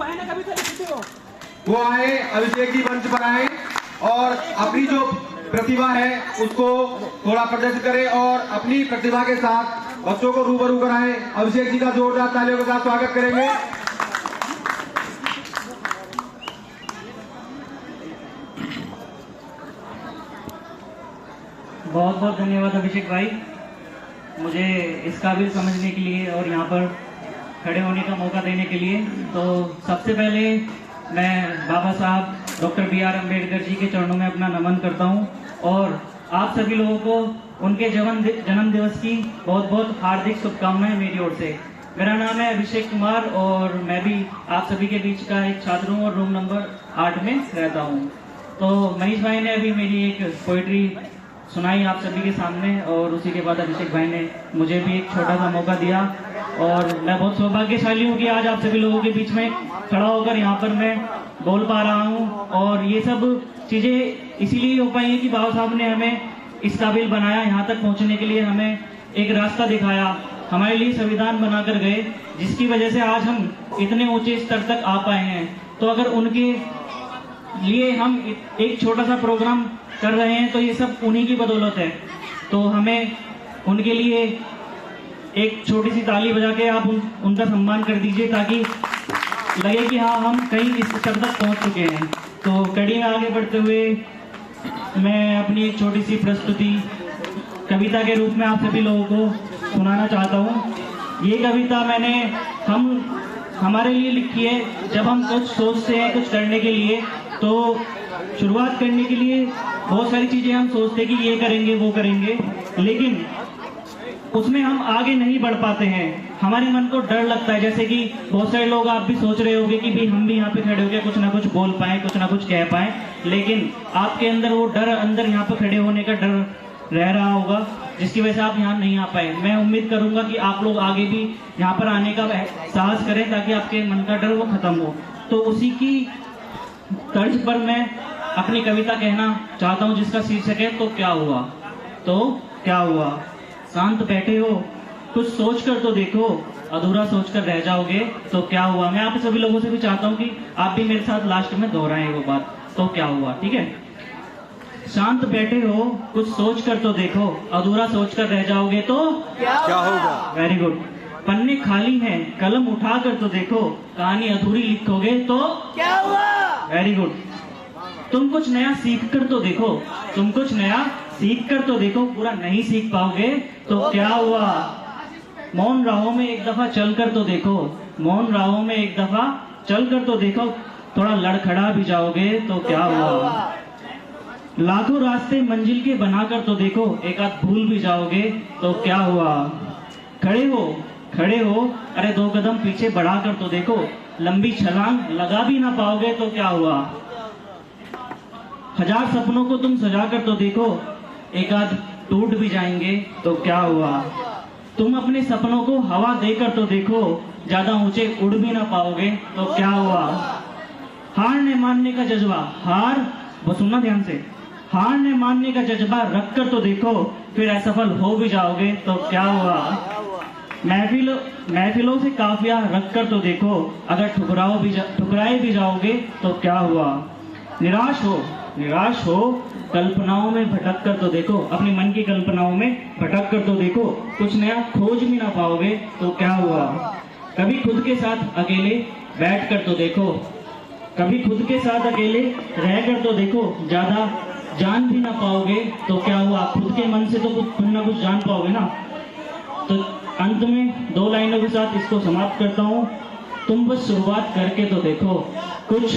वो आए, अभिषेक जी मंच पर आए और अपनी जो प्रतिभा है उसको थोड़ा प्रदर्शित करें और अपनी प्रतिभा के साथ बच्चों को रूबरू कराएं। अभिषेक जी का जोरदार तालियों के साथ स्वागत करेंगे। बहुत बहुत धन्यवाद अभिषेक भाई, मुझे इस काबिल समझने के लिए और यहाँ पर खड़े होने का मौका देने के लिए। तो सबसे पहले मैं बाबा साहब डॉक्टर B.R. अम्बेडकर जी के चरणों में अपना नमन करता हूँ और आप सभी लोगों को उनके जन्म दिवस की बहुत बहुत हार्दिक शुभकामनाएं मेरी ओर से। मेरा नाम है अभिषेक कुमार और मैं भी आप सभी के बीच का एक छात्र हूँ और रूम नंबर 8 में रहता हूँ। तो मनीष भाई ने अभी मेरी एक पोइट्री सुनाई आप सभी के सामने और उसी के बाद अभिषेक भाई ने मुझे भी एक छोटा सा मौका दिया और मैं बहुत सौभाग्यशाली हूँ कि आज आप सभी लोगों के बीच में खड़ा होकर यहाँ पर मैं बोल पा रहा हूँ। और ये सब चीज़ें इसीलिए हो पाई हैं कि बाबा साहब ने हमें इस काबिल बनाया, यहाँ तक पहुँचने के लिए हमें एक रास्ता दिखाया, हमारे लिए संविधान बनाकर गए, जिसकी वजह से आज हम इतने ऊंचे स्तर तक आ पाए हैं। तो अगर उनके लिए हम एक छोटा सा प्रोग्राम कर रहे हैं तो ये सब उन्हीं की बदौलत है। तो हमें उनके लिए एक छोटी सी ताली बजा के आप उनका सम्मान कर दीजिए ताकि लगे कि हाँ हम कहीं इस स्तर तक पहुंच चुके हैं। तो कड़ी में आगे बढ़ते हुए मैं अपनी एक छोटी सी प्रस्तुति कविता के रूप में आप सभी लोगों को सुनाना चाहता हूँ। ये कविता मैंने हमारे लिए लिखी है। जब हम कुछ सोचते हैं कुछ करने के लिए तो शुरुआत करने के लिए बहुत सारी चीज़ें हम सोचते हैं कि ये करेंगे वो करेंगे, लेकिन उसमें हम आगे नहीं बढ़ पाते हैं। हमारे मन को डर लगता है, जैसे कि बहुत सारे लोग आप भी सोच रहे होंगे कि भाई हम भी यहाँ पे खड़े होकर कुछ ना कुछ बोल पाएं, कुछ ना कुछ कह पाएं, लेकिन आपके अंदर वो डर, अंदर यहाँ पे खड़े होने का डर रह रहा होगा जिसकी वजह से आप यहाँ नहीं आ पाए। मैं उम्मीद करूंगा कि आप लोग आगे भी यहाँ पर आने का साहस करें ताकि आपके मन का डर वो खत्म हो। तो उसी की तर्ज पर मैं अपनी कविता कहना चाहता हूँ जिसका शीर्षक है तो क्या हुआ। तो क्या हुआ। शांत बैठे हो, कुछ सोच कर तो देखो, अधूरा सोच कर रह जाओगे तो क्या हुआ। मैं आप सभी लोगों से भी चाहता हूँ कि आप भी मेरे साथ लास्ट में दोहराएं वो बात, तो क्या हुआ। ठीक है। शांत बैठे हो, कुछ सोच कर तो देखो, अधूरा सोच कर रह जाओगे तो क्या होगा। Very good. पन्ने खाली हैं, कलम उठा कर तो देखो, कहानी अधूरी लिखोगे तो क्या हुआ। Very good. तुम कुछ नया सीख कर तो देखो, तुम कुछ नया सीख कर तो देखो, पूरा नहीं सीख पाओगे तो क्या हुआ। मौन राहों में एक दफा चल कर तो देखो, मौन राहों में एक दफा चल कर तो देखो, थोड़ा लड़खड़ा भी जाओगे तो क्या हुआ। लाखों रास्ते मंजिल के बना कर तो देखो, एक आध भूल भी जाओगे तो क्या हुआ। खड़े हो, अरे 2 कदम पीछे बढ़ा कर तो देखो, लंबी छलांग लगा भी ना पाओगे तो क्या हुआ। 1000 सपनों को तुम सजा कर तो देखो, एक आध टूट भी जाएंगे तो क्या हुआ। तुम अपने सपनों को हवा देकर तो देखो, ज्यादा ऊंचे उड़ भी ना पाओगे तो क्या हुआ। हार ने मानने का जज्बा, वो सुनना ध्यान से, हार ने मानने का जज्बा रख कर तो देखो, फिर असफल हो भी जाओगे तो क्या हुआ। महफिलों से काफिया रख कर तो देखो, अगर ठुकराए भी जाओगे तो क्या हुआ। निराश हो, कल्पनाओं में भटक कर तो देखो, अपनी मन की कल्पनाओं में भटक कर तो देखो, कुछ नया खोज भी ना पाओगे तो क्या हुआ। कभी खुद के साथ अकेले बैठ कर तो देखो, कभी खुद के साथ अकेले रह कर तो देखो, ज्यादा जान भी ना पाओगे तो क्या हुआ। खुद के मन से तो कुछ ना कुछ जान पाओगे ना। तो अंत में 2 लाइनों के साथ इसको समाप्त करता हूँ। तुम बस शुरुआत करके तो देखो, कुछ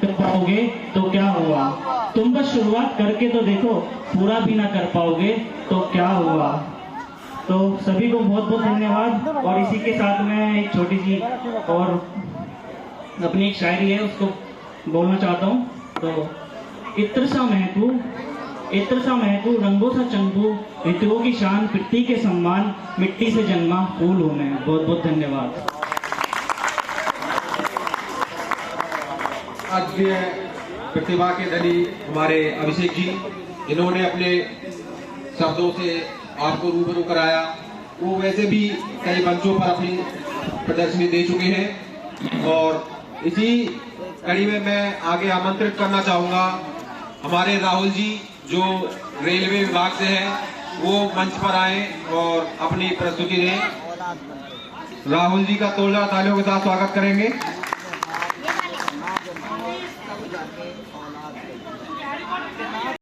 कर पाओगे तो क्या हुआ। तुम बस शुरुआत करके तो देखो, पूरा भी ना कर पाओगे तो क्या हुआ। तो सभी को बहुत बहुत धन्यवाद। और इसी के साथ मैं एक छोटी सी और अपनी एक शायरी है उसको बोलना चाहता हूँ। तो इत्र सा महकू रंगों सा चंपू, ऋतुओं की शान पृथ्वी के सम्मान, मिट्टी से जन्मा फूल हूँ मैं। बहुत बहुत धन्यवाद। आज प्रतिभा के धनी हमारे अभिषेक जी, जिन्होंने अपने शब्दों से आपको रूबरू कराया। वो वैसे भी कई मंचों पर अपनी प्रदर्शनी दे चुके हैं और इसी कड़ी में मैं आगे आमंत्रित करना चाहूंगा हमारे राहुल जी जो रेलवे विभाग से हैं, वो मंच पर आए और अपनी प्रस्तुति दें। राहुल जी का तोड़दार तालियों के साथ स्वागत करेंगे।